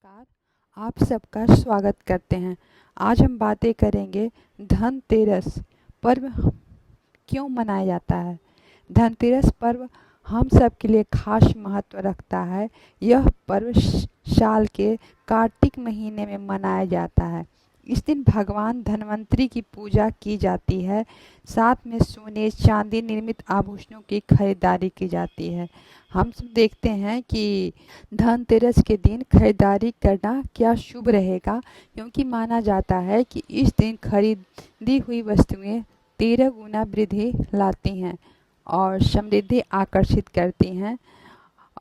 नमस्कार। आप सबका स्वागत करते हैं। आज हम बातें करेंगे धनतेरस पर्व क्यों मनाया जाता है। धनतेरस पर्व हम सब के लिए खास महत्व रखता है। यह पर्व साल के कार्तिक महीने में मनाया जाता है। इस दिन भगवान धन्वंतरी की पूजा की जाती है। साथ में सोने चांदी निर्मित आभूषणों की खरीदारी की जाती है। हम सब देखते हैं कि धनतेरस के दिन खरीदारी करना क्या शुभ रहेगा, क्योंकि माना जाता है कि इस दिन खरीदी हुई वस्तुएं 13 गुना वृद्धि लाती हैं और समृद्धि आकर्षित करती हैं।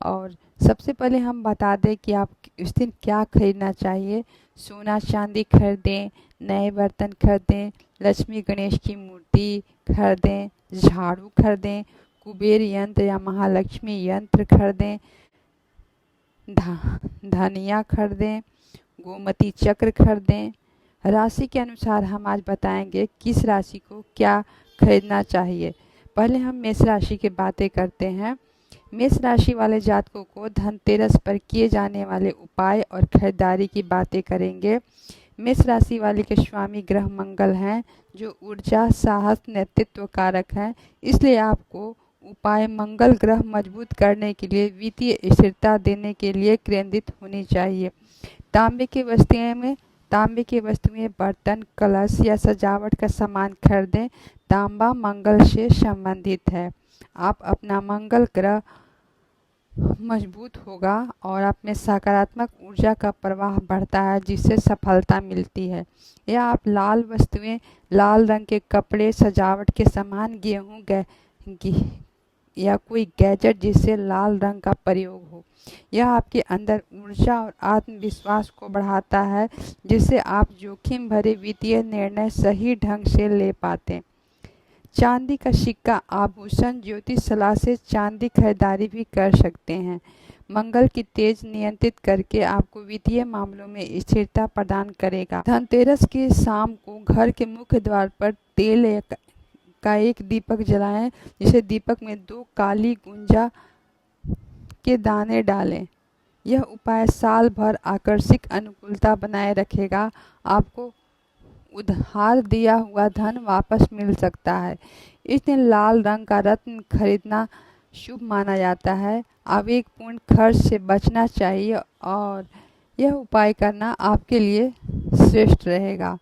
और सबसे पहले हम बता दें कि आप इस दिन क्या खरीदना चाहिए। सोना चांदी खरीदें, नए बर्तन खरीदें, लक्ष्मी गणेश की मूर्ति खरीदें, झाड़ू खरीदें, कुबेर यंत्र या महालक्ष्मी यंत्र खरीदें, धनिया खरीदें, गोमती चक्र खरीदें। राशि के अनुसार हम आज बताएंगे किस राशि को क्या खरीदना चाहिए। पहले हम मेष राशि की बातें करते हैं। मेष राशि वाले जातकों को धनतेरस पर किए जाने वाले उपाय और खरीदारी की बातें करेंगे। मेष राशि वाले के स्वामी ग्रह मंगल हैं, जो ऊर्जा साहस नेतृत्व कारक हैं। इसलिए आपको उपाय मंगल ग्रह मजबूत करने के लिए वित्तीय स्थिरता देने के लिए केंद्रित होनी चाहिए। तांबे की वस्तुएं बर्तन कलश या सजावट का सामान खरीदें। तांबा मंगल से संबंधित है। आप अपना मंगल ग्रह मजबूत होगा और आप में सकारात्मक ऊर्जा का प्रवाह बढ़ता है, जिससे सफलता मिलती है। या आप लाल वस्तुएं, लाल रंग के कपड़े, सजावट के सामान, गेहूं या कोई गैजेट जिससे लाल रंग का प्रयोग हो। यह आपके अंदर ऊर्जा और आत्मविश्वास को बढ़ाता है, जिससे आप जोखिम भरे वित्तीय निर्णय सही ढंग से ले पाते हैं। चांदी का सिक्का आभूषण ज्योतिष सलाह से चांदी खरीदारी भी कर सकते हैं। मंगल की तेज नियंत्रित करके आपको वित्तीय मामलों में स्थिरता प्रदान करेगा। धनतेरस की शाम को घर के मुख्य द्वार पर तेल का एक दीपक जलाएं, जिसे दीपक में 2 काली गुंजा के दाने डालें। यह उपाय साल भर आकर्षक अनुकूलता बनाए रखेगा। आपको उधार दिया हुआ धन वापस मिल सकता है। इस दिन लाल रंग का रत्न खरीदना शुभ माना जाता है। आवेगपूर्ण खर्च से बचना चाहिए और यह उपाय करना आपके लिए श्रेष्ठ रहेगा।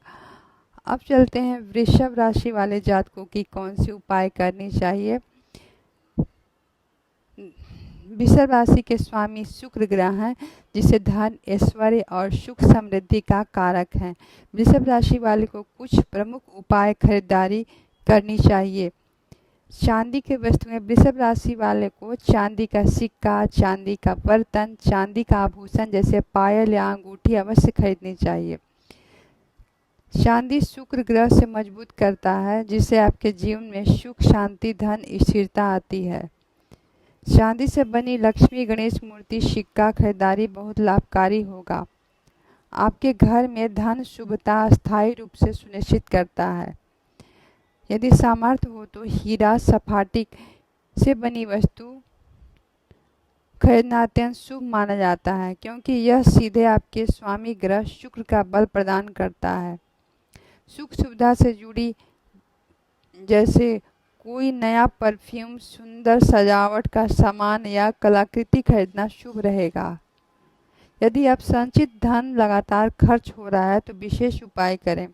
अब चलते हैं वृषभ राशि वाले जातकों की कौन सी उपाय करनी चाहिए। वृषभ राशि के स्वामी शुक्र ग्रह हैं, जिसे धन ऐश्वर्य और सुख समृद्धि का कारक है। वृषभ राशि वाले को कुछ प्रमुख उपाय खरीदारी करनी चाहिए। चांदी के वस्तुएं, वृषभ राशि वाले को चांदी का सिक्का, चांदी का बर्तन, चांदी का आभूषण जैसे पायल या अंगूठी अवश्य खरीदनी चाहिए। चांदी शुक्र ग्रह से मजबूत करता है, जिससे आपके जीवन में सुख शांति धन स्थिरता आती है। चांदी से बनी लक्ष्मी गणेश मूर्ति सिक्का खरीदारी बहुत लाभकारी होगा। आपके घर में धन शुभता स्थायी रूप से सुनिश्चित करता है। यदि सामर्थ्य हो तो हीरा सपाटिक से बनी वस्तु खरीदना अत्यंत शुभ माना जाता है, क्योंकि यह सीधे आपके स्वामी ग्रह शुक्र का बल प्रदान करता है। सुख सुविधा से जुड़ी जैसे कोई नया परफ्यूम, सुंदर सजावट का सामान या कलाकृति खरीदना शुभ रहेगा। यदि आप संचित धन लगातार खर्च हो रहा है तो विशेष उपाय करें।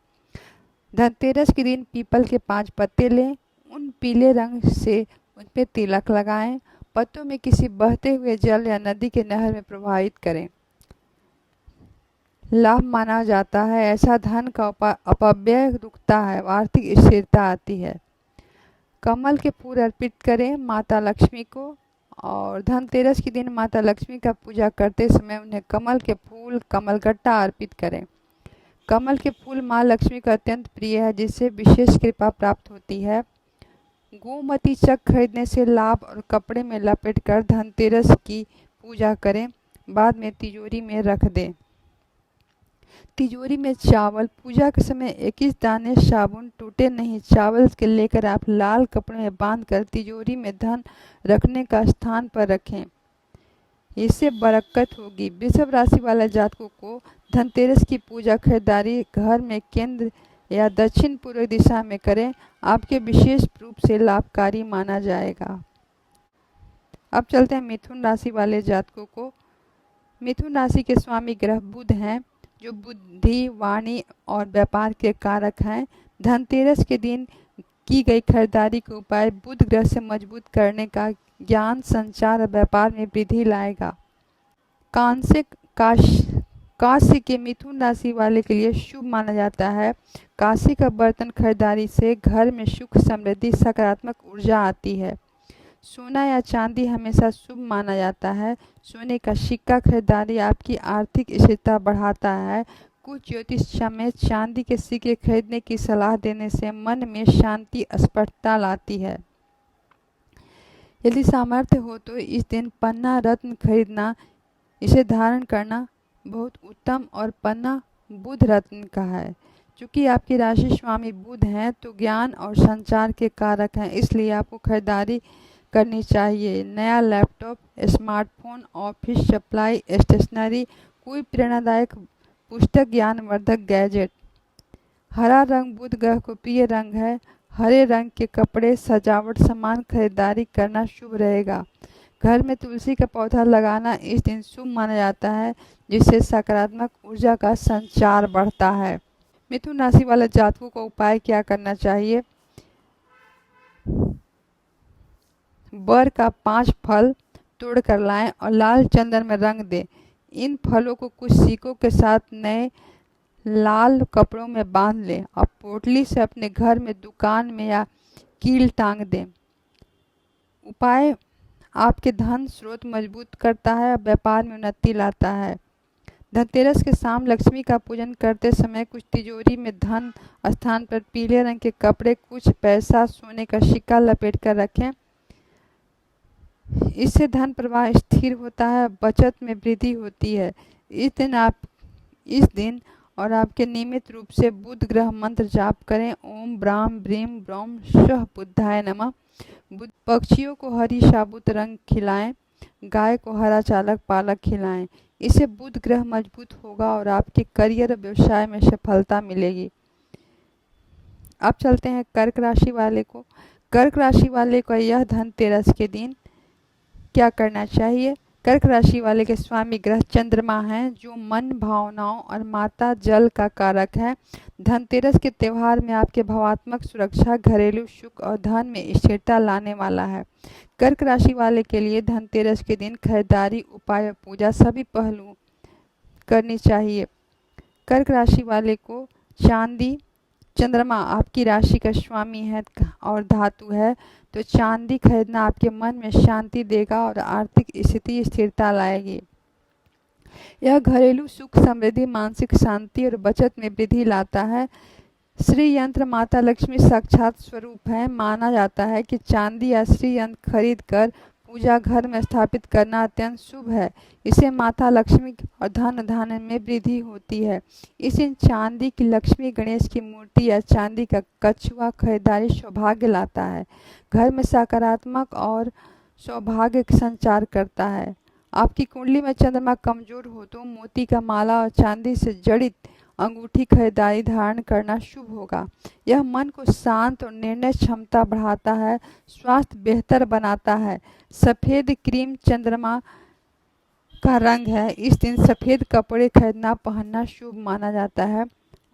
धनतेरस के दिन पीपल के 5 पत्ते लें, उन पीले रंग से उन पर तिलक लगाएं। पत्तों में किसी बहते हुए जल या नदी के नहर में प्रवाहित करें। लाभ माना जाता है। ऐसा धन का अपव्यय रुकता है, आर्थिक स्थिरता आती है। कमल के फूल अर्पित करें माता लक्ष्मी को। और धनतेरस के दिन माता लक्ष्मी का पूजा करते समय उन्हें कमल के फूल, कमलगट्टा अर्पित करें। कमल के फूल माँ लक्ष्मी का अत्यंत प्रिय है, जिससे विशेष कृपा प्राप्त होती है। गोमती चक्र खरीदने से लाभ और कपड़े में लपेटकर धनतेरस की पूजा करें। बाद में तिजोरी में रख दें। तिजोरी में चावल, पूजा के समय 21 दाने साबुन, टूटे नहीं चावल के लेकर आप लाल कपड़े में बांधकर तिजोरी में धन रखने का स्थान पर रखें। इससे बरकत होगी। वृषभ राशि वाले जातकों को धनतेरस की पूजा खरीदारी घर में केंद्र या दक्षिण पूर्व दिशा में करें, आपके विशेष रूप से लाभकारी माना जाएगा। अब चलते हैं मिथुन राशि वाले जातकों को। मिथुन राशि के स्वामी ग्रह बुध हैं, जो बुद्धि, वाणी और व्यापार के कारक हैं। धनतेरस के दिन की गई खरीदारी का उपाय बुध ग्रह से मजबूत करने का ज्ञान, संचार और व्यापार में वृद्धि लाएगा। कांस्य के मिथुन राशि वाले के लिए शुभ माना जाता है। कांस्य का बर्तन खरीदारी से घर में सुख, समृद्धि, सकारात्मक ऊर्जा आती है। सोना या चांदी हमेशा शुभ माना जाता है। सोने का सिक्का खरीदारी आपकी आर्थिक स्थिरता बढ़ाता है। कुछ ज्योतिष में चांदी के सिक्के खरीदने की सलाह देने से मन में शांति, स्पष्टता लाती है। यदि सामर्थ्य हो तो इस दिन पन्ना रत्न खरीदना, इसे धारण करना बहुत उत्तम। और पन्ना बुध रत्न का है। चूँकि आपकी राशि स्वामी बुध हैं तो ज्ञान और संचार के कारक हैं, इसलिए आपको खरीदारी करनी चाहिए। नया laptop, smartphone, office supply, stationery, कोई प्रेरणादायक पुस्तक, ज्ञानवर्धक गैजेट। हरा रंग बुध ग्रह को प्रिय रंग है। हरे रंग के कपड़े, सजावट सामान खरीदारी करना शुभ रहेगा। घर में तुलसी का पौधा लगाना इस दिन शुभ माना जाता है, जिससे सकारात्मक ऊर्जा का संचार बढ़ता है। मिथुन राशि वाले जातकों को उपाय क्या करना चाहिए? बर का 5 फल तोड़ कर लाएं और लाल चंदन में रंग दें। इन फलों को कुछ सिक्कों के साथ नए लाल कपड़ों में बांध लें और पोटली से अपने घर में, दुकान में या कील टांग दें। उपाय आपके धन स्रोत मजबूत करता है और व्यापार में उन्नति लाता है। धनतेरस के शाम लक्ष्मी का पूजन करते समय कुछ तिजोरी में धन स्थान पर पीले रंग के कपड़े, कुछ पैसा, सोने का सिक्का लपेट कर रखें। इससे धन प्रवाह स्थिर होता है, बचत में वृद्धि होती है। इस दिन और आपके नियमित रूप से बुध ग्रह मंत्र जाप करें। ओम ब्राम ब्रीम ब्रह्म स्वः बुद्धाय नमः। पक्षियों को हरी साबुत रंग खिलाएं। गाय को हरा चालक पालक खिलाएं। इससे बुध ग्रह मजबूत होगा और आपके करियर और व्यवसाय में सफलता मिलेगी। अब चलते हैं कर्क राशि वाले को। कर्क राशि वाले को यह धनतेरस के दिन क्या करना चाहिए? कर्क राशि वाले के स्वामी ग्रह चंद्रमा हैं, जो मन, भावनाओं और माता जल का कारक है। धनतेरस के त्यौहार में आपके भावात्मक सुरक्षा, घरेलू सुख और धन में स्थिरता लाने वाला है। कर्क राशि वाले के लिए धनतेरस के दिन खरीदारी, उपाय और पूजा सभी पहलू करनी चाहिए। कर्क राशि वाले को चांदी, चंद्रमा आपकी राशि का स्वामी है और धातु है, तो चांदी खरीदना आपके मन में शांति देगा और आर्थिक स्थिति स्थिरता लाएगी। यह घरेलू सुख, समृद्धि, मानसिक शांति और बचत में वृद्धि लाता है। श्री यंत्र माता लक्ष्मी साक्षात स्वरूप है। माना जाता है कि चांदी या श्री यंत्र खरीद कर पूजा घर में स्थापित करना अत्यंत शुभ है। इससे माता लक्ष्मी और धन धान्य में वृद्धि होती है। इस दिन चांदी की लक्ष्मी, गणेश की मूर्ति या चांदी का कछुआ खरीदारी सौभाग्य लाता है। घर में सकारात्मक और सौभाग्य संचार करता है। आपकी कुंडली में चंद्रमा कमजोर हो तो मोती का माला और चांदी से जड़ित अंगूठी खरीदारी धारण करना शुभ होगा। यह मन को शांत और निर्णय क्षमता बढ़ाता है, स्वास्थ्य बेहतर बनाता है। सफ़ेद क्रीम चंद्रमा का रंग है। इस दिन सफ़ेद कपड़े खरीदना, पहनना शुभ माना जाता है।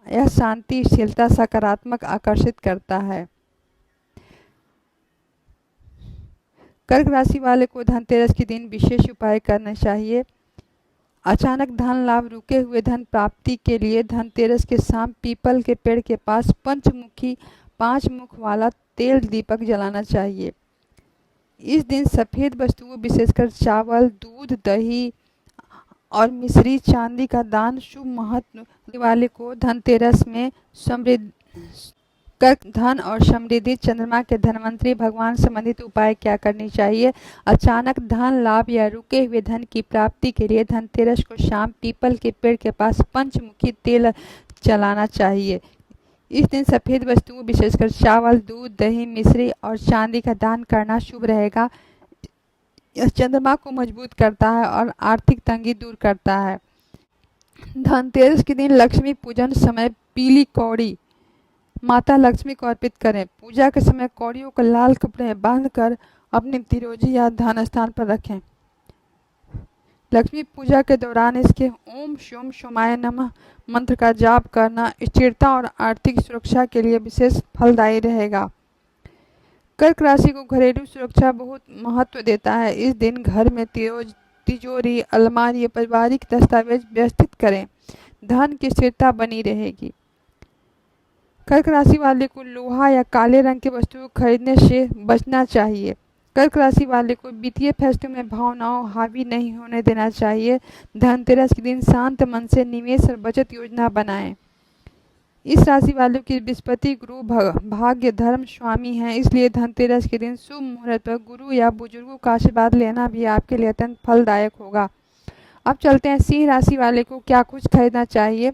यह शांति, स्थिरता, सकारात्मक आकर्षित करता है। कर्क राशि वाले को धनतेरस के दिन विशेष उपाय करना चाहिए। अचानक धन लाभ, रुके हुए धन प्राप्ति के लिए धनतेरस के शाम पीपल के पेड़ के पास पंचमुखी 5 मुख वाला तेल दीपक जलाना चाहिए। इस दिन सफ़ेद वस्तुओं, विशेषकर चावल, दूध, दही और मिश्री, चांदी का दान शुभ महत्व वाले को धनतेरस में धन और समृद्धि। चंद्रमा के धनवंतरी भगवान संबंधित उपाय क्या करनी चाहिए? अचानक धन लाभ या रुके हुए धन की प्राप्ति के लिए धनतेरस को शाम पीपल के पेड़ के पास पंचमुखी तेल जलाना चाहिए। इस दिन सफ़ेद वस्तुओं, विशेषकर चावल, दूध, दही, मिश्री और चांदी का दान करना शुभ रहेगा। यह चंद्रमा को मजबूत करता है और आर्थिक तंगी दूर करता है। धनतेरस के दिन लक्ष्मी पूजन समय पीली कौड़ी माता लक्ष्मी को अर्पित करें। पूजा के समय कौड़ियों को लाल कपड़े में बांधकर अपनी तिरोजी या ध्यान स्थान पर रखें। लक्ष्मी पूजा के दौरान इसके ओम शोम शोमाय नमः मंत्र का जाप करना स्थिरता और आर्थिक सुरक्षा के लिए विशेष फलदायी रहेगा। कर्क राशि को घरेलू सुरक्षा बहुत महत्व देता है। इस दिन घर में तिजोरी, अलमारी, पारिवारिक दस्तावेज व्यवस्थित करें। धन की स्थिरता बनी रहेगी। कर्क राशि वाले को लोहा या काले रंग की वस्तुओं खरीदने से बचना चाहिए। कर्क राशि वाले को वित्तीय फैसलों में भावनाओं हावी नहीं होने देना चाहिए। धनतेरस के दिन शांत मन से निवेश और बचत योजना बनाएं। इस राशि वालों की बृहस्पति गुरु भाग्य धर्म स्वामी हैं, इसलिए धनतेरस के दिन शुभ मुहूर्त पर गुरु या बुजुर्गों का आशीर्वाद लेना भी आपके लिए अत्यंत फलदायक होगा। अब चलते हैं सिंह राशि वाले को क्या कुछ खरीदना चाहिए।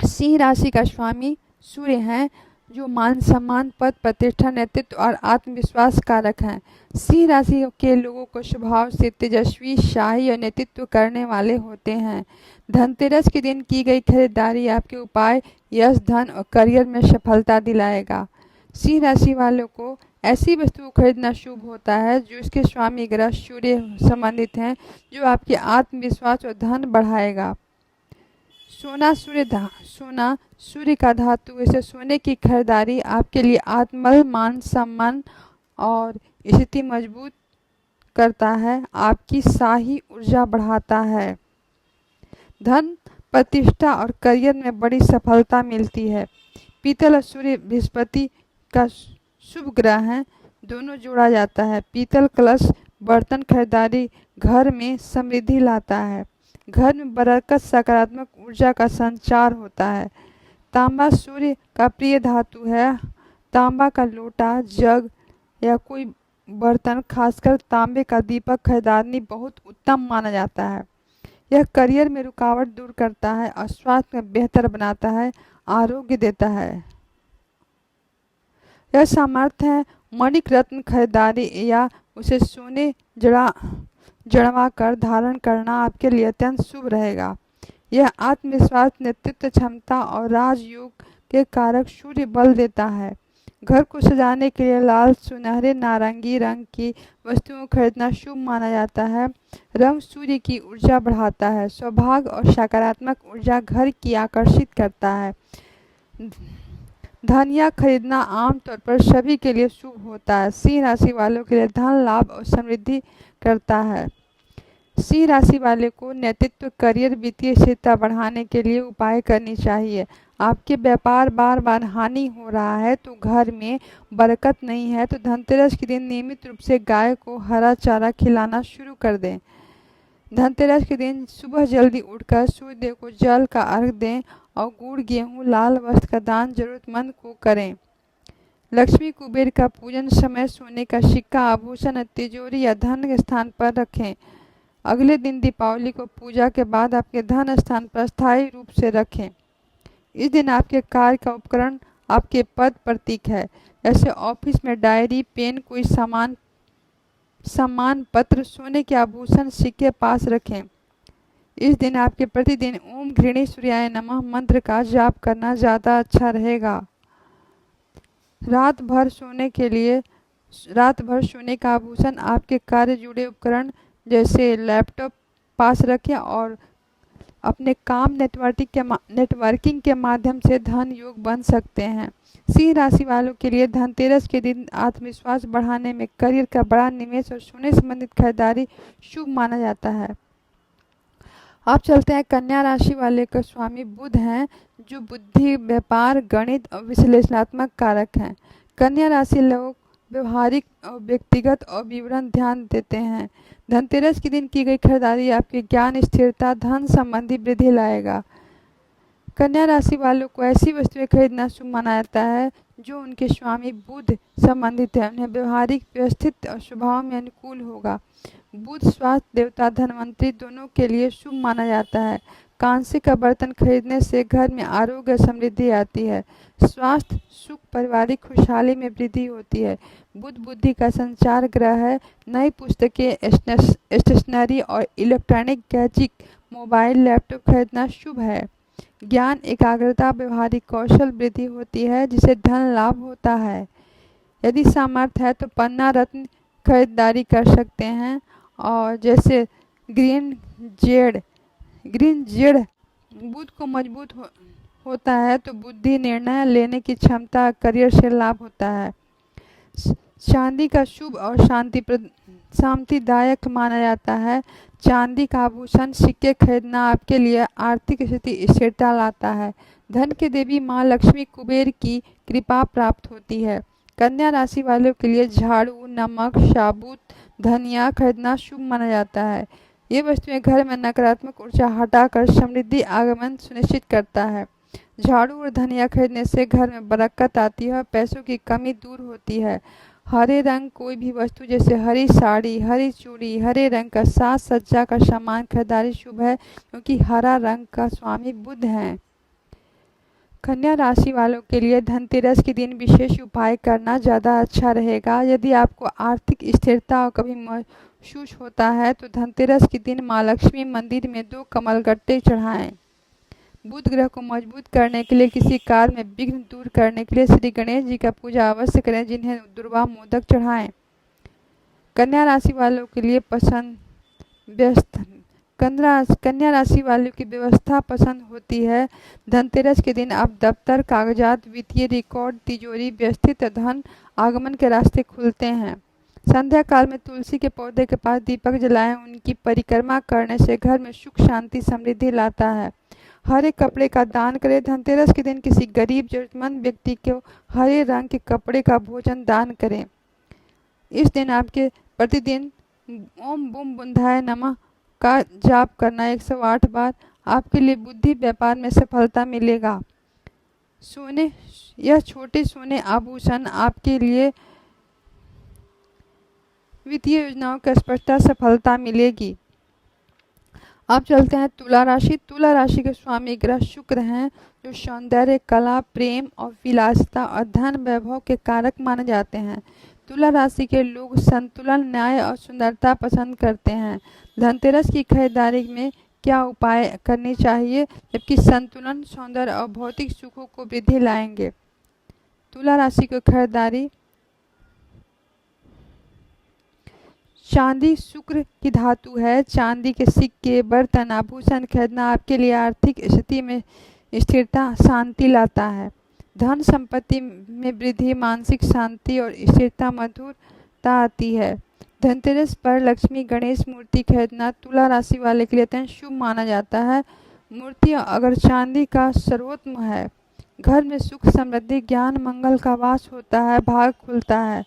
सिंह राशि का स्वामी सूर्य हैं, जो मान सम्मान, पद प्रतिष्ठा, नेतृत्व और आत्मविश्वास कारक हैं। सिंह राशि के लोगों को स्वभाव से तेजस्वी, शाही और नेतृत्व करने वाले होते हैं। धनतेरस के दिन की गई खरीदारी आपके उपाय, यश, धन और करियर में सफलता दिलाएगा। सिंह राशि वालों को ऐसी वस्तु खरीदना शुभ होता है जो इसके स्वामी ग्रह सूर्य संबंधित हैं, जो आपके आत्मविश्वास और धन बढ़ाएगा। सोना सूर्य का धातु, ऐसे सोने की खरीदारी आपके लिए आत्मबल, मान सम्मान और स्थिति मजबूत करता है, आपकी शाही ऊर्जा बढ़ाता है। धन, प्रतिष्ठा और करियर में बड़ी सफलता मिलती है। पीतल और सूर्य बृहस्पति का शुभ ग्रह हैं, दोनों जोड़ा जाता है। पीतल कलश बर्तन खरीदारी घर में समृद्धि लाता है। घर में बरकत, सकारात्मक ऊर्जा का संचार होता है। तांबा सूर्य का प्रिय धातु है। तांबा का लोटा, जग या कोई बर्तन, खासकर तांबे का दीपक खरीदारी बहुत उत्तम माना जाता है। यह करियर में रुकावट दूर करता है और स्वास्थ्य में बेहतर बनाता है, आरोग्य देता है। यह सामर्थ्य है। मणिक रत्न खरीदारी या उसे सोने जड़वा कर धारण करना आपके लिए अत्यंत शुभ रहेगा। यह आत्मविश्वास, नेतृत्व क्षमता और राजयोग के कारक सूर्य बल देता है। घर को सजाने के लिए लाल, सुनहरे, नारंगी रंग की वस्तुओं खरीदना शुभ माना जाता है। रंग सूर्य की ऊर्जा बढ़ाता है। सौभाग्य और सकारात्मक ऊर्जा घर की आकर्षित करता है। धनिया खरीदना आमतौर पर सभी के लिए शुभ होता है। सिंह राशि वालों के लिए धन लाभ और समृद्धि करता है। सिंह राशि वाले को नेतृत्व, करियर, वित्तीय स्थिरता बढ़ाने के लिए उपाय करनी चाहिए। आपके व्यापार बार बार हानि हो रहा है तो घर में बरकत नहीं है, तो धनतेरस के दिन नियमित रूप से गाय को हरा चारा खिलाना शुरू कर दें। धनतेरस के दिन सुबह जल्दी उठकर सूर्यदेव को जल का अर्घ दें और गुड़, गेहूं, लाल वस्त्र का दान जरूरतमंद को करें। लक्ष्मी कुबेर का पूजन समय सोने का सिक्का, आभूषण, तिजोरी या धन के स्थान पर रखें। अगले दिन दीपावली को पूजा के बाद आपके धन स्थान पर स्थायी रूप से रखें। इस दिन आपके कार्य का उपकरण आपके पद प्रतीक है, जैसे ऑफिस में डायरी, पेन, कोई सम्मान पत्र, सोने के आभूषण, सिक्के पास रखें। इस दिन आपके प्रतिदिन ओम घृणी सूर्याय नमः मंत्र का जाप करना ज़्यादा अच्छा रहेगा। रात भर सोने का आभूषण, आपके कार्य जुड़े उपकरण जैसे लैपटॉप पास रखें और अपने काम नेटवर्किंग के माध्यम से धन योग बन सकते हैं। सिंह राशि वालों के लिए धनतेरस के दिन आत्मविश्वास बढ़ाने में करियर का बड़ा निवेश और सोने संबंधित खरीदारी शुभ माना जाता है। अब चलते हैं कन्या राशि वाले का स्वामी बुध हैं, जो बुद्धि, व्यापार, गणित और विश्लेषणात्मक कारक हैं। कन्या राशि लोग व्यवहारिक और व्यक्तिगत और विवरण ध्यान देते हैं। धनतेरस के दिन की गई खरीदारी आपके ज्ञान, स्थिरता, धन संबंधी वृद्धि लाएगा। कन्या राशि वालों को ऐसी वस्तुएं खरीदना शुभ माना जाता है जो उनके स्वामी बुध संबंधित है। उन्हें व्यवहारिक, व्यवस्थित और स्वभाव में अनुकूल होगा। बुध स्वास्थ्य देवता, धनवंतरी दोनों के लिए शुभ माना जाता है। कांसे का बर्तन खरीदने से घर में आरोग्य समृद्धि आती है। स्वास्थ्य, सुख, पारिवारिक खुशहाली में वृद्धि होती है। बुध बुद्धि का संचार ग्रह है। नई पुस्तकें, स्टेशनरी और इलेक्ट्रॉनिक गैजेट, मोबाइल, लैपटॉप खरीदना शुभ है। ज्ञान, एकाग्रता, व्यवहारिक कौशल वृद्धि होती है, जिससे धन लाभ होता है। यदि सामर्थ्य है तो पन्ना रत्न खरीदारी कर सकते हैं। और जैसे ग्रीन जेड बुध को मजबूत होता है तो बुद्धि, निर्णय लेने की क्षमता, करियर से लाभ होता है। चांदी का शुभ और शांतिदायक माना जाता है। चांदी का आभूषण, सिक्के खरीदना आपके लिए आर्थिक स्थिति स्थिरता लाता है। धन की देवी माँ लक्ष्मी, कुबेर की कृपा प्राप्त होती है। कन्या राशि वालों के लिए झाड़ू, नमक, साबुत, धनिया खरीदना शुभ माना जाता है। ये वस्तुएं घर में नकारात्मक ऊर्जा हटाकर समृद्धि आगमन सुनिश्चित करता है। झाड़ू और धनिया खरीदने से घर में बरकत आती है और पैसों की कमी दूर होती है। हरे रंग कोई भी वस्तु जैसे हरी साड़ी, हरी चूड़ी, हरे रंग का साज सज्जा का सामान खरीदारी शुभ है, क्योंकि हरा रंग का स्वामी बुध है। कन्या राशि वालों के लिए धनतेरस के दिन विशेष उपाय करना ज़्यादा अच्छा रहेगा। यदि आपको आर्थिक स्थिरता और कभी महसूस होता है तो धनतेरस के दिन माँ लक्ष्मी मंदिर में 2 कमलगट्टे चढ़ाएं। बुध ग्रह को मजबूत करने के लिए, किसी कार्य में विघ्न दूर करने के लिए श्री गणेश जी का पूजा अवश्य करें, जिन्हें दुर्वा मोदक चढ़ाएं। कन्या राशि वालों के लिए कन्या राशि वालों की व्यवस्था पसंद होती है। धनतेरस के दिन आप दफ्तर, कागजात, वित्तीय रिकॉर्ड, तिजोरी, व्यवस्थित धन आगमन के रास्ते खुलते हैं। संध्या काल में तुलसी के पौधे के पास दीपक जलाएं। उनकी परिक्रमा करने से घर में सुख, शांति, समृद्धि लाता है। हरे कपड़े का दान करें। धनतेरस के दिन किसी गरीब जरूरतमंद व्यक्ति को हरे रंग के कपड़े का भोजन दान करें। इस दिन आपके प्रतिदिन ओम बुम बुंधाय नमः का जाप करना 108 बार आपके लिए बुद्धि व्यापार में सफलता मिलेगा। यह छोटे सोने आभूषण आपके लिए वित्तीय योजनाओं की स्पष्टता सफलता मिलेगी। अब चलते हैं तुला राशि। तुला राशि के स्वामी ग्रह शुक्र हैं, जो सौंदर्य, कला, प्रेम और विलासिता और धन वैभव के कारक माने जाते हैं। तुला राशि के लोग संतुलन, न्याय और सुंदरता पसंद करते हैं। धनतेरस की खरीदारी में क्या उपाय करनी चाहिए, जबकि संतुलन, सौंदर्य और भौतिक सुखों को वृद्धि लाएंगे। तुला राशि को खरीदारी चांदी शुक्र की धातु है। चांदी के सिक्के, बर्तन, आभूषण खरीदना आपके लिए आर्थिक स्थिति में स्थिरता, शांति लाता है। धन संपत्ति में वृद्धि, मानसिक शांति और स्थिरता, मधुरता आती है। धनतेरस पर लक्ष्मी गणेश मूर्ति खरीदना तुला राशि वाले के लिए अत्यंत शुभ माना जाता है। मूर्ति अगर चांदी का सर्वोत्तम है। घर में सुख, समृद्धि, ज्ञान, मंगल का वास होता है, भाग खुलता है।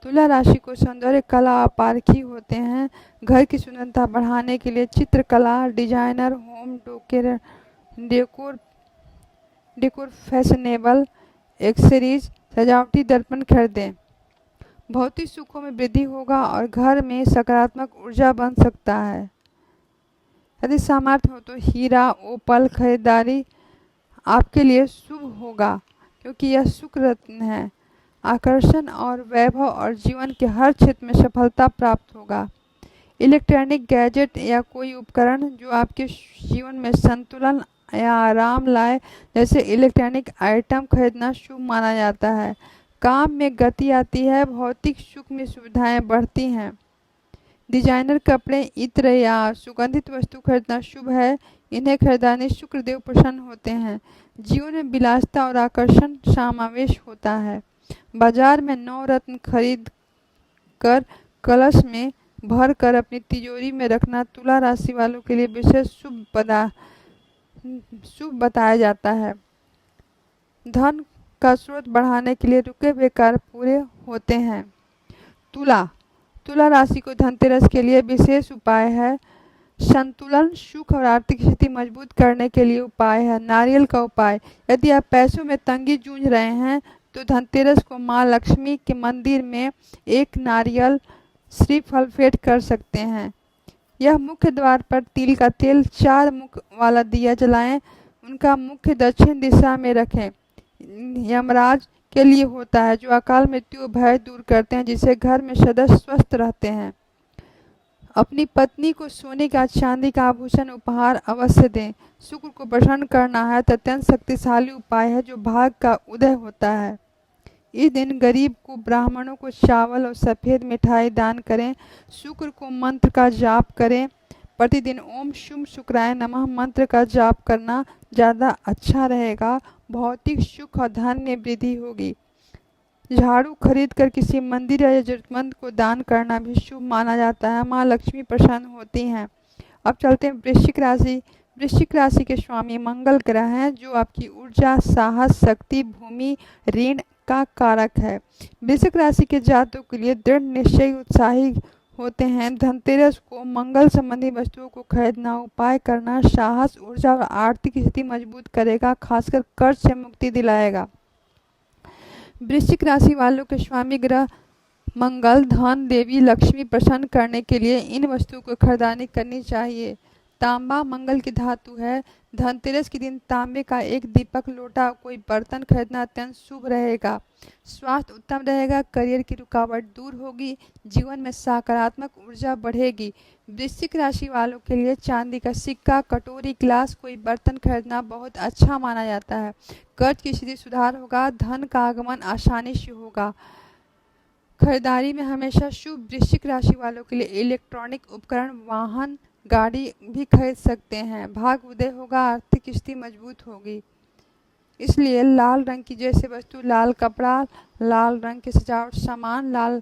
तुला राशि को सौंदर्य, कला और पारखी होते हैं। घर की सुंदरता बढ़ाने के लिए चित्रकला, designer, home decor, fashionable accessories, सजावटी दर्पण खरीदें। भौतिक सुखों में वृद्धि होगा और घर में सकारात्मक ऊर्जा बन सकता है। यदि सामर्थ्य हो तो हीरा, ओपल खरीदारी आपके लिए शुभ होगा, क्योंकि यह शुक्र रत्न है। आकर्षण और वैभव और जीवन के हर क्षेत्र में सफलता प्राप्त होगा। इलेक्ट्रॉनिक गैजेट या कोई उपकरण जो आपके जीवन में संतुलन या आराम लाए, जैसे इलेक्ट्रॉनिक आइटम खरीदना शुभ माना जाता है। काम में गति आती है, भौतिक सुख में सुविधाएं बढ़ती हैं। डिजाइनर कपड़े, इत्र या सुगंधित वस्तु खरीदना शुभ है। इन्हें खरीदाने शुक्रदेव प्रसन्न होते हैं। जीवन में विलासिता और आकर्षण समावेश होता है। बाजार में 9 रत्न खरीद कर कलश में भर कर अपनी तिजोरी में रखना तुला राशि वालों के लिए विशेष शुभ बताया जाता है। धन का स्रोत बढ़ाने के लिए रुके हुए कार्य पूरे होते हैं। तुला राशि को धनतेरस के लिए विशेष उपाय है। संतुलन, सुख और आर्थिक स्थिति मजबूत करने के लिए उपाय है। नारियल का उपाय, यदि आप पैसों में तंगी जूझ रहे हैं तो धनतेरस को माँ लक्ष्मी के मंदिर में 1 नारियल श्रीफल भेंट कर सकते हैं। यह मुख्य द्वार पर तिल का तेल 4 मुख वाला दिया जलाएं, उनका मुख्य दक्षिण दिशा में रखें। यमराज के लिए होता है, जो अकाल मृत्यु भय दूर करते हैं, जिससे घर में सदस्य स्वस्थ रहते हैं। अपनी पत्नी को सोने का चांदी का आभूषण उपहार अवश्य दें। शुक्र को प्रसन्न करना है तो अत्यंत शक्तिशाली उपाय है, जो भाग का उदय होता है। इस दिन गरीब को ब्राह्मणों को चावल और सफ़ेद मिठाई दान करें। शुक्र को मंत्र का जाप करें। प्रतिदिन ओम शुभ शुक्राय नमः मंत्र का जाप करना ज़्यादा अच्छा रहेगा। भौतिक सुख और धन में वृद्धि होगी। झाड़ू खरीद कर किसी मंदिर या जरूरतमंद को दान करना भी शुभ माना जाता है। माँ लक्ष्मी प्रसन्न होती हैं। अब चलते हैं वृश्चिक राशि। वृश्चिक राशि के स्वामी मंगल ग्रह हैं, जो आपकी ऊर्जा, साहस, शक्ति, भूमि, ऋण का कारक है। वृश्चिक राशि के जातकों के लिए दृढ़ निश्चय, उत्साही होते हैं। धनतेरस को मंगल संबंधी वस्तुओं को खरीदना, उपाय करना साहस, ऊर्जा और आर्थिक स्थिति मजबूत करेगा, खासकर कर्ज से मुक्ति दिलाएगा। वृश्चिक राशि वालों के स्वामी ग्रह मंगल धन देवी लक्ष्मी प्रसन्न करने के लिए इन वस्तुओं को खरीदारी करनी चाहिए। तांबा मंगल की धातु है। धनतेरस के दिन तांबे का एक दीपक, लोटा, कोई बर्तन खरीदना अत्यंत शुभ रहेगा। स्वास्थ्य उत्तम रहेगा। करियर की रुकावट दूर होगी। जीवन में सकारात्मक ऊर्जा बढ़ेगी। वृश्चिक राशि वालों के लिए चांदी का सिक्का, कटोरी, गिलास, कोई बर्तन खरीदना बहुत अच्छा माना जाता है। कर्ज की स्थिति सुधार होगा। धन का आगमन आसानी से होगा। खरीदारी में हमेशा शुभ। वृश्चिक राशि वालों के लिए इलेक्ट्रॉनिक उपकरण, वाहन, गाड़ी भी खरीद सकते हैं। भाग उदय होगा। आर्थिक स्थिति मजबूत होगी। इसलिए लाल रंग की जैसे वस्तु, लाल कपड़ा, लाल रंग के सजावट सामान, लाल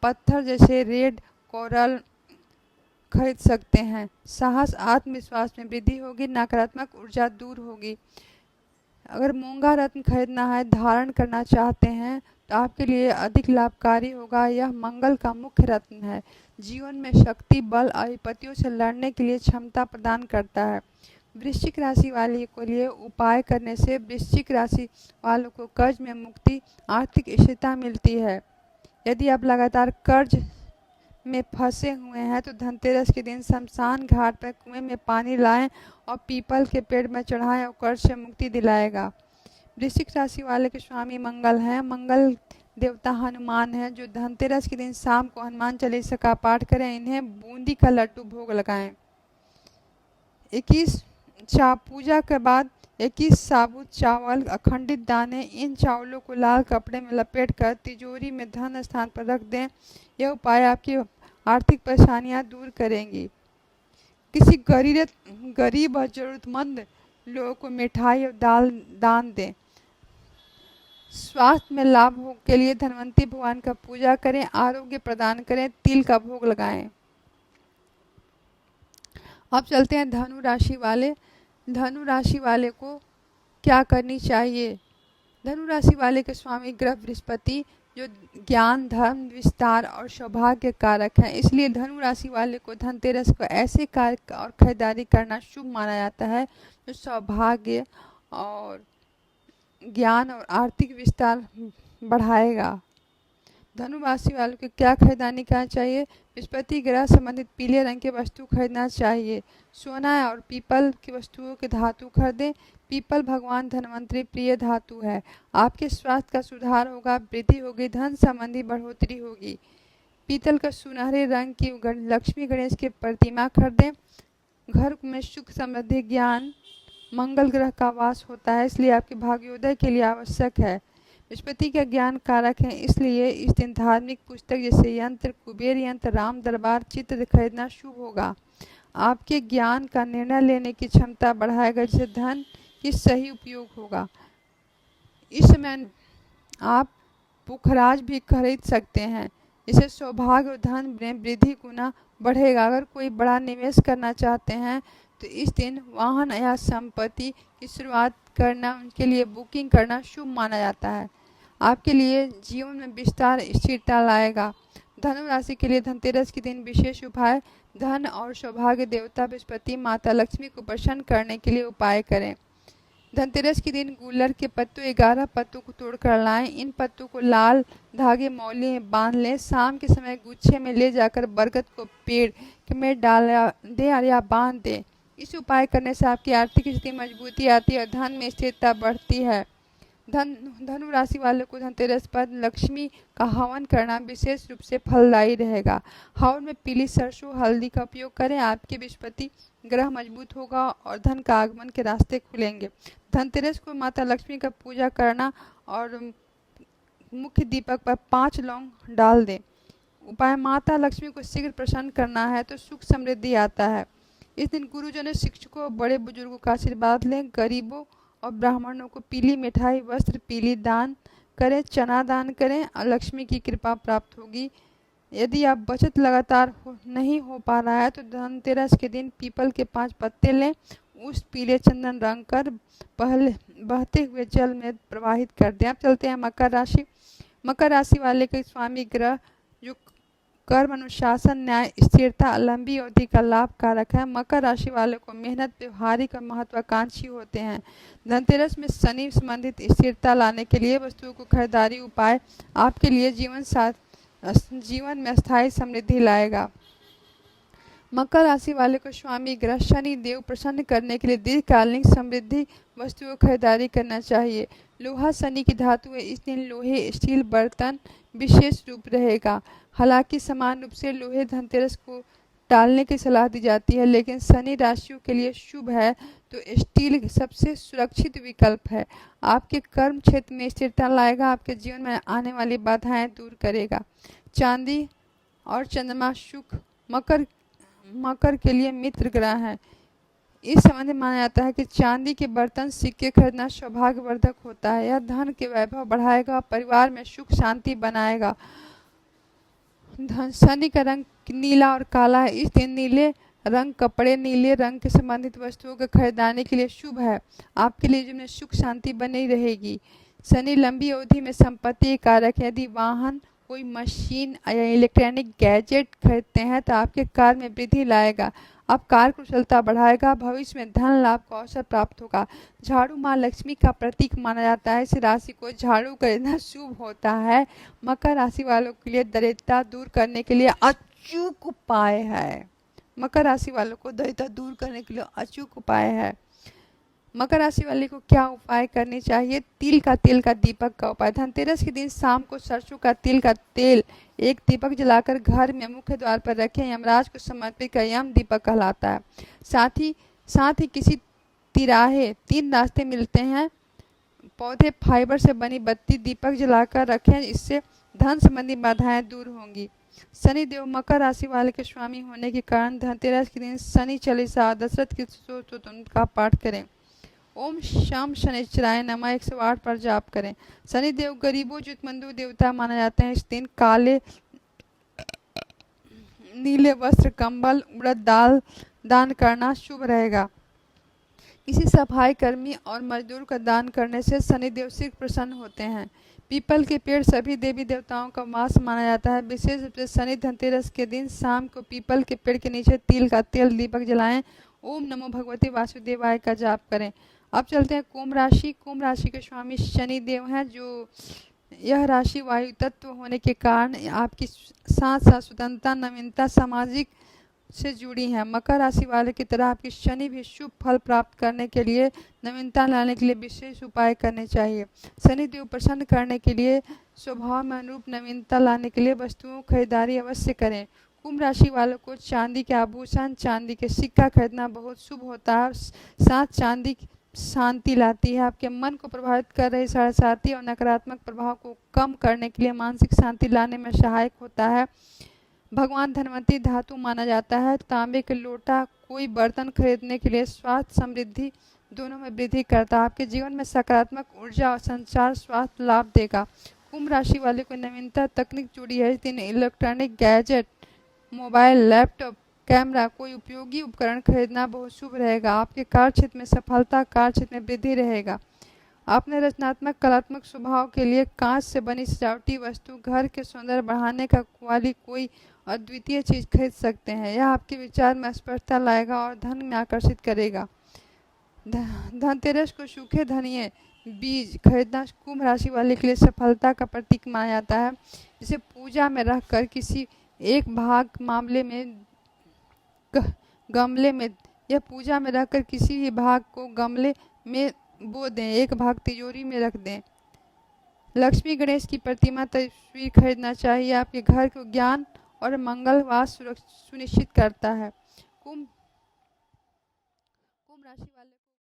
पत्थर जैसे रेड कोरल खरीद सकते हैं। साहस, आत्मविश्वास में वृद्धि होगी। नकारात्मक ऊर्जा दूर होगी। अगर मूंगा रत्न खरीदना है, धारण करना चाहते हैं तो आपके लिए अधिक लाभकारी होगा। यह मंगल का मुख्य रत्न है। जीवन में शक्ति, बल और विपत्तियों से लड़ने के लिए क्षमता प्रदान करता है। वृश्चिक राशि वाले के लिए उपाय करने से वृश्चिक राशि वालों को कर्ज में मुक्ति, आर्थिक स्थिरता मिलती है। यदि आप लगातार कर्ज में फंसे हुए हैं तो धनतेरस के दिन शमशान घाट पर कुएं में पानी लाएं और पीपल के पेड़ में चढ़ाएं और कर्ज से मुक्ति दिलाएगा। वृश्चिक राशि वाले के स्वामी मंगल हैं। मंगल देवता हनुमान हैं, जो धनतेरस के दिन शाम को हनुमान चालीसा का पाठ करें। इन्हें बूंदी का लड्डू भोग लगाएं। 21 पूजा के बाद 21 साबुत चावल, अखंडित दाने, इन चावलों को लाल कपड़े में लपेटकर तिजोरी में धन स्थान पर रख दें। यह उपाय आपकी आर्थिक परेशानियां दूर करेंगी। किसी गरीब और जरूरतमंद लोगों को मिठाई और दान दें। स्वास्थ्य में लाभ के लिए धनवंती भगवान का पूजा करें। आरोग्य प्रदान करें। तिल का भोग लगाएं। अब चलते हैं धनु राशि वाले। धनु राशि वाले को क्या करनी चाहिए। धनु राशि वाले के स्वामी ग्रह बृहस्पति, जो ज्ञान, धर्म, विस्तार और सौभाग्य कारक हैं। इसलिए धनु राशि वाले को धनतेरस को ऐसे कार्य और खरीदारी करना शुभ माना जाता है जो सौभाग्य और ज्ञान और आर्थिक विस्तार बढ़ाएगा। धनु राशि वालों को क्या खरीदारी करना चाहिए। बृहस्पति ग्रह संबंधित पीले रंग के वस्तु खरीदना चाहिए। सोना और पीपल की वस्तुओं के धातु खरीदें। पीपल भगवान धनवंतरी प्रिय धातु है। आपके स्वास्थ्य का सुधार होगा, वृद्धि होगी, धन संबंधी बढ़ोतरी होगी। पीतल का सुनहरे रंग की लक्ष्मी गणेश की प्रतिमा खरीदें। घर में सुख, समृद्धि, ज्ञान, मंगल ग्रह का वास होता है, इसलिए आपके भाग्योदय के लिए आवश्यक है। बृहस्पति का ज्ञान कारक है, इसलिए इस दिन धार्मिक पुस्तक जैसे यंत्र, कुबेर यंत्र, राम दरबार चित्र खरीदना शुभ होगा। आपके ज्ञान का निर्णय लेने की क्षमता बढ़ाएगा, जिससे धन की सही उपयोग होगा। इस समय आप पुखराज भी खरीद सकते हैं, इससे सौभाग्य और धन में वृद्धि गुना बढ़ेगा। अगर कोई बड़ा निवेश करना चाहते हैं तो इस दिन वाहन या संपत्ति की शुरुआत करना, उनके लिए बुकिंग करना शुभ माना जाता है। आपके लिए जीवन में विस्तार, स्थिरता लाएगा। धनु राशि के लिए धनतेरस के दिन विशेष उपाय। धन और सौभाग्य देवता बृहस्पति, माता लक्ष्मी को प्रसन्न करने के लिए उपाय करें। धनतेरस के दिन गुलर के पत्तों 11 पत्तों को तोड़कर लाएं। इन पत्तों को लाल धागे मौली में बांध लें। शाम के समय गुच्छे में ले जाकर बरगद को पेड़ में डाल दें या बांध दें। इस उपाय करने से आपकी आर्थिक स्थिति मजबूती आती है और धन में स्थिरता बढ़ती है। धनु राशि वालों को धनतेरस पर लक्ष्मी का हवन करना विशेष रूप से फलदायी रहेगा। हवन में पीली सरसों हल्दी का उपयोग करें। आपके बृहस्पति ग्रह मजबूत होगा और धन का आगमन के रास्ते खुलेंगे। धनतेरस को माता लक्ष्मी का पूजा करना और मुख्य दीपक पर 5 लौंग डाल दें। उपाय, माता लक्ष्मी को शीघ्र प्रसन्न करना है तो सुख समृद्धि आता है। इस दिन गुरुजनों, शिक्षकों और बड़े बुजुर्गों का आशीर्वाद लें। गरीबों और ब्राह्मणों को पीली मिठाई, वस्त्र, पीली दान करें, चना दान करें और लक्ष्मी की कृपा प्राप्त होगी। यदि आप बचत लगातार नहीं हो पा रहा है तो धनतेरस के दिन पीपल के 5 पत्ते लें, उस पीले चंदन रंग कर पहले बहते हुए जल में प्रवाहित कर दें। अब चलते हैं मकर राशि। मकर राशि वाले के स्वामी ग्रह जो कर्म, अनुशासन, न्याय, स्थिरता, लंबी अवधि का लाभ कारक है। मकर राशि वालों को मेहनत, व्यवहारिक और महत्वाकांक्षी होते हैं। धनतेरस में शनि संबंधित स्थिरता लाने के लिए वस्तुओं को खरीदारी उपाय आपके लिए जीवन में स्थायी समृद्धि लाएगा। मकर राशि वाले को स्वामी ग्रह शनि देव प्रसन्न करने के लिए दीर्घकालीन समृद्धि वस्तुओं खरीदारी करना चाहिए। लोहा शनि की धातु है, इस दिन लोहे, स्टील बर्तन विशेष रूप रहेगा। हालांकि समान रूप से लोहे धनतेरस को टालने की सलाह दी जाती है, लेकिन शनि राशियों के लिए शुभ है तो स्टील सबसे सुरक्षित विकल्प है। आपके कर्म क्षेत्र में स्थिरता लाएगा। आपके जीवन में आने वाली बाधाएं दूर करेगा। चांदी और चंद्रमा शुक्र मकर के लिए मित्र ग्रह है। इस संबंध में माना जाता है कि चांदी के बर्तन, सिक्के खरीदना सौभाग्यवर्धक होता है। यह धन के वैभव बढ़ाएगा, परिवार में सुख शांति बनाएगा। शनि का रंग नीला और काला है। इस दिन नीले रंग कपड़े, नीले रंग के संबंधित वस्तुओं को खरीदाने के लिए शुभ है। आपके लिए जीवन में सुख शांति बनी रहेगी। शनि लंबी अवधि में संपत्ति कारक है। यदि वाहन, कोई मशीन या इलेक्ट्रॉनिक गैजेट खरीदते हैं तो आपके कार्य में वृद्धि लाएगा। आप कार्य कुशलता बढ़ाएगा। भविष्य में धन लाभ का अवसर प्राप्त होगा। झाड़ू माँ लक्ष्मी का प्रतीक माना जाता है। इस राशि को झाड़ू खरीदना शुभ होता है। मकर राशि वालों के लिए दरिद्रता दूर करने के लिए अचूक उपाय है। मकर राशि वालों को दरिद्रता दूर करने के लिए अचूक उपाय है। मकर राशि वाले को क्या उपाय करने चाहिए? तिल का तेल का दीपक का उपाय। धनतेरस के दिन शाम को सरसों का तिल का तेल एक दीपक जलाकर घर में मुख्य द्वार पर रखें। यमराज को समर्पित कर यम दीपक कहलाता है। साथ ही किसी तिराहे 3 रास्ते मिलते हैं, पौधे फाइबर से बनी बत्ती दीपक जलाकर रखें। इससे धन संबंधी बाधाएं दूर होंगी। शनि देव मकर राशि वाले के स्वामी होने के कारण धनतेरस के दिन शनि चालीसा दशरथ की स्तोत्र का पाठ करें। ओम शम शनिश्चराय नमः 108 पर जाप करें। शनि देव गरीबों जरूरतमंदों देवता माना जाते हैं। इस दिन काले नीले वस्त्र, कंबल, उड़द दाल दान करना शुभ रहेगा। किसी सफाई कर्मी और मजदूर का दान करने से शनिदेव शीघ्र प्रसन्न होते हैं। पीपल के पेड़ सभी देवी देवताओं का वास माना जाता है। विशेष रूप से शनि धनतेरस के दिन शाम को पीपल के पेड़ के नीचे तिल का तेल दीपक जलाएं। ओम नमो भगवते वासुदेवाय का जाप करें। अब चलते हैं कुंभ राशि। कुंभ राशि के स्वामी शनि देव हैं। जो यह राशि वायु तत्व होने के कारण आपकी साथ साथ स्वतंत्रता, नवीनता, सामाजिक से जुड़ी हैं। मकर राशि वाले की तरह आपकी शनि भी शुभ फल प्राप्त करने के लिए, नवीनता लाने के लिए विशेष उपाय करने चाहिए। शनि देव प्रसन्न करने के लिए, स्वभाव में अनुरूप नवीनता लाने के लिए वस्तुओं खरीदारी अवश्य करें। कुंभ राशि वालों को चांदी के आभूषण, चांदी के सिक्का खरीदना बहुत शुभ होता है। साथ चांदी शांति लाती है। आपके मन को प्रभावित कर रही साढ़े और नकारात्मक प्रभाव को कम करने के लिए मानसिक शांति लाने में सहायक होता है। भगवान धनवंतरी धातु माना जाता है। तांबे के लोटा कोई बर्तन खरीदने के लिए स्वास्थ्य समृद्धि दोनों में वृद्धि करता है। आपके जीवन में सकारात्मक ऊर्जा और संचार स्वास्थ्य लाभ देगा। कुंभ राशि वाले को नवीनता तकनीक जुड़ी है। इस दिन electronic gadget, mobile, laptop, camera, कोई उपयोगी उपकरण खरीदना बहुत शुभ रहेगा। आपके कार्य क्षेत्र में सफलता, कार्य क्षेत्र में वृद्धि रहेगा। अपने रचनात्मक कलात्मक स्वभाव के लिए कांच से बनी सजावटी वस्तु, घर के सौंदर्य बढ़ाने का वाली कोई अद्वितीय चीज खरीद सकते हैं। यह आपके विचार में स्पष्टता लाएगा और धन में आकर्षित करेगा। धनतेरस को सूखे धनिये बीज खरीदना कुंभ राशि वाले के लिए सफलता का प्रतीक माना जाता है। इसे पूजा में रखकर किसी एक भाग मामले में गमले में यह पूजा में रखकर किसी भी भाग को गमले में बो दें, एक भाग तिजोरी में रख दें। लक्ष्मी गणेश की प्रतिमा तस्वीर खरीदना चाहिए, आपके घर को ज्ञान और मंगलवार सुनिश्चित करता है। कुंभ राशि